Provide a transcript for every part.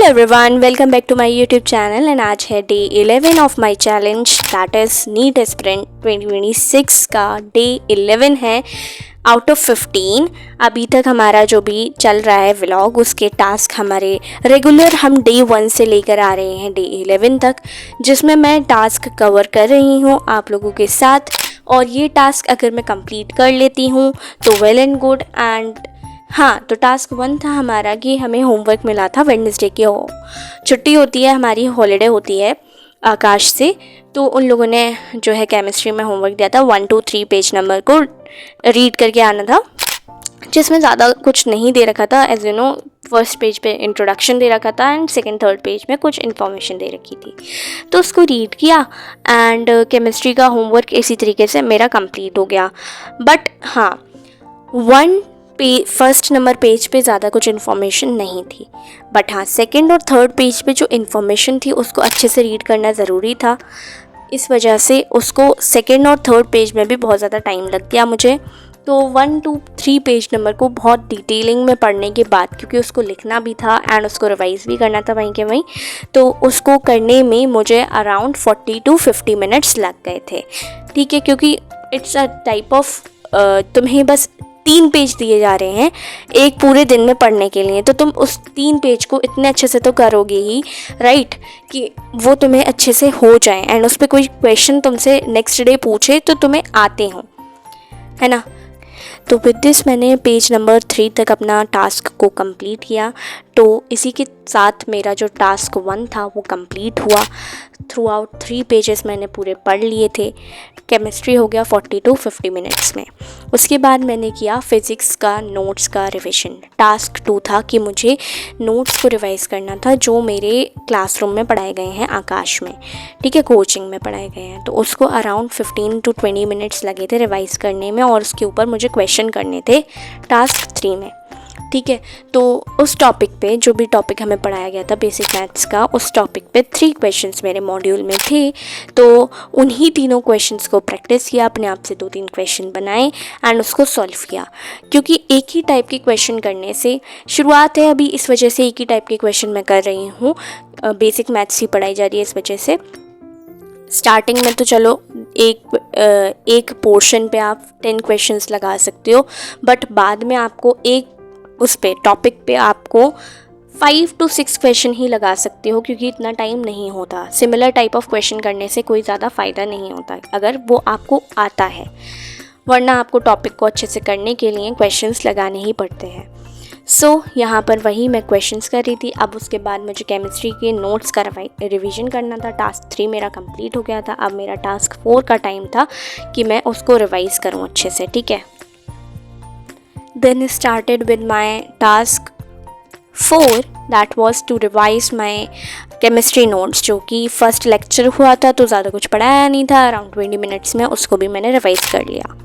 Everyone, welcome back to my YouTube channel and आज है day 11 of my challenge that is NEET aspirant 2026 का day 11 है out of 15। अभी तक हमारा जो भी चल रहा है व्लॉग उसके टास्क हमारे रेगुलर हम डे 1 से लेकर आ रहे हैं डे 11 तक, जिसमें मैं टास्क कवर कर रही हूँ आप लोगों के साथ। और ये टास्क अगर मैं कंप्लीट कर लेती हूँ तो वेल एंड गुड। एंड हाँ, तो टास्क 1 था हमारा कि हमें होमवर्क मिला था। वेडनेसडे की छुट्टी होती है हमारी, हॉलीडे होती है आकाश से, तो उन लोगों ने जो है केमिस्ट्री में होमवर्क दिया था 1 2 3 पेज नंबर को रीड करके आना था, जिसमें ज़्यादा कुछ नहीं दे रखा था। As you know, first page पे इंट्रोडक्शन दे रखा था एंड सेकंड थर्ड पेज में कुछ इन्फॉर्मेशन दे रखी थी, तो उसको रीड किया एंड केमिस्ट्री का होमवर्क इसी तरीके से मेरा कंप्लीट हो गया। बट हाँ, फर्स्ट नंबर पेज पे ज़्यादा कुछ इन्फॉर्मेशन नहीं थी, बट हाँ सेकंड और थर्ड पेज पे जो इन्फॉर्मेशन थी उसको अच्छे से रीड करना ज़रूरी था। इस वजह से उसको सेकंड और थर्ड पेज में भी बहुत ज़्यादा टाइम लग गया मुझे। तो 1 2 3 पेज नंबर को बहुत डिटेलिंग में पढ़ने के बाद, क्योंकि उसको लिखना भी था एंड उसको रिवाइज़ भी करना था वहीं के वहीं, तो उसको करने में मुझे अराउंड 40 to 50 मिनट्स लग गए थे। ठीक है, क्योंकि इट्स अ टाइप ऑफ तुम्हें बस 3 पेज दिए जा रहे हैं एक पूरे दिन में पढ़ने के लिए, तो तुम उस 3 पेज को इतने अच्छे से तो करोगे ही, राइट, कि वो तुम्हें अच्छे से हो जाए एंड उस पर कोई क्वेश्चन तुमसे नेक्स्ट डे पूछे तो तुम्हें आते हों, है ना। तो विद दिस मैंने पेज नंबर 3 तक अपना टास्क को कंप्लीट किया। तो इसी के साथ मेरा जो टास्क 1 था वो कंप्लीट हुआ। थ्रू आउट 3 पेजेस मैंने पूरे पढ़ लिए थे। केमिस्ट्री हो गया 40 to 50 मिनट्स में। उसके बाद मैंने किया फिज़िक्स का नोट्स का रिविज़न। टास्क 2 था कि मुझे नोट्स को रिवाइज़ करना था जो मेरे क्लासरूम में पढ़ाए गए हैं आकाश में, ठीक है, कोचिंग में पढ़ाए गए हैं। तो उसको अराउंड 15 to 20 मिनट्स लगे थे रिवाइज़ करने में, और उसके ऊपर मुझे क्वेश्चन करने थे टास्क 3 में, ठीक है। तो उस टॉपिक पे, जो भी टॉपिक हमें पढ़ाया गया था बेसिक मैथ्स का, उस टॉपिक पे 3 क्वेश्चंस मेरे मॉड्यूल में थे। तो उन्हीं तीनों क्वेश्चंस को प्रैक्टिस किया, अपने आप से 2-3 क्वेश्चन बनाए एंड उसको सॉल्व किया। क्योंकि एक ही टाइप के क्वेश्चन करने से, शुरुआत है अभी, इस वजह से एक ही टाइप के क्वेश्चन मैं कर रही हूँ, बेसिक मैथ्स ही पढ़ाई जा रही है इस वजह से। स्टार्टिंग में तो चलो एक पोर्शन पे आप 10 क्वेश्चंस लगा सकते हो, बट बाद में आपको एक उस पे टॉपिक पे आपको 5 to 6 क्वेश्चन ही लगा सकते हो, क्योंकि इतना टाइम नहीं होता। सिमिलर टाइप ऑफ क्वेश्चन करने से कोई ज़्यादा फ़ायदा नहीं होता अगर वो आपको आता है, वरना आपको टॉपिक को अच्छे से करने के लिए क्वेश्चंस लगाने ही पड़ते हैं। सो यहाँ पर वही मैं क्वेश्चंस कर रही थी। अब उसके बाद मुझे केमिस्ट्री के नोट्स का रिवीजन करना था। टास्क 3 मेरा कंप्लीट हो गया था। अब मेरा टास्क 4 का टाइम था कि मैं उसको रिवाइज़ करूँ अच्छे से, ठीक है। Then started with my task 4 that was to revise my chemistry notes, जो कि फर्स्ट लेक्चर हुआ था तो ज़्यादा कुछ पढ़ाया नहीं था, अराउंड 20 मिनट्स में उसको भी मैंने रिवाइज कर लिया।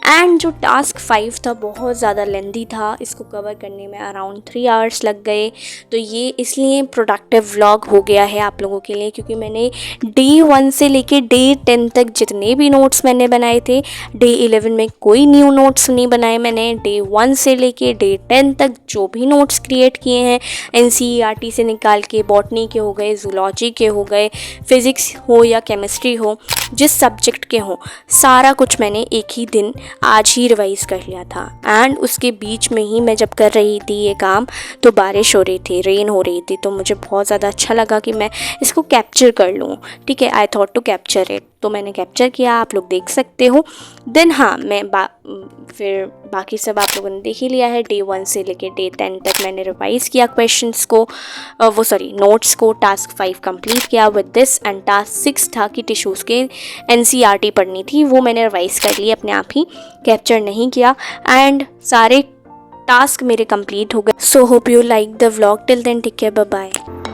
एंड जो टास्क 5 था बहुत ज़्यादा लेंदी था, इसको कवर करने में अराउंड 3 आवर्स लग गए। तो ये इसलिए प्रोडक्टिव व्लॉग हो गया है आप लोगों के लिए, क्योंकि मैंने डे 1 से लेके डे 10 तक जितने भी नोट्स मैंने बनाए थे, डे 11 में कोई न्यू नोट्स नहीं बनाए मैंने। डे 1 से लेके डे 10 तक जो भी नोट्स क्रिएट किए हैं NCERT से निकाल के, बॉटनी के हो गए, जूलॉजी के हो गए, फिज़िक्स हो या केमिस्ट्री हो, जिस सब्जेक्ट के हो, सारा कुछ मैंने एक ही दिन आज ही रिवाइज़ कर लिया था। एंड उसके बीच में ही मैं जब कर रही थी ये काम तो बारिश हो रही थी, रेन हो रही थी, तो मुझे बहुत ज़्यादा अच्छा लगा कि मैं इसको कैप्चर कर लूँ, ठीक है। I thought to capture it, तो मैंने कैप्चर किया, आप लोग देख सकते हो। देन हाँ, मैं फिर बाकी सब आप लोगों ने देख ही लिया है। डे 1 से लेके डे 10 तक मैंने रिवाइज़ किया क्वेश्चंस को, नोट्स को। टास्क 5 कंप्लीट किया विद दिस। एंड टास्क 6 था कि टिश्यूज़ के NCERT पढ़नी थी, वो मैंने रिवाइज़ कर ली अपने आप ही, कैप्चर नहीं किया। एंड सारे टास्क मेरे कंप्लीट हो गए। So hope you like the vlog. Till then take care, bye bye.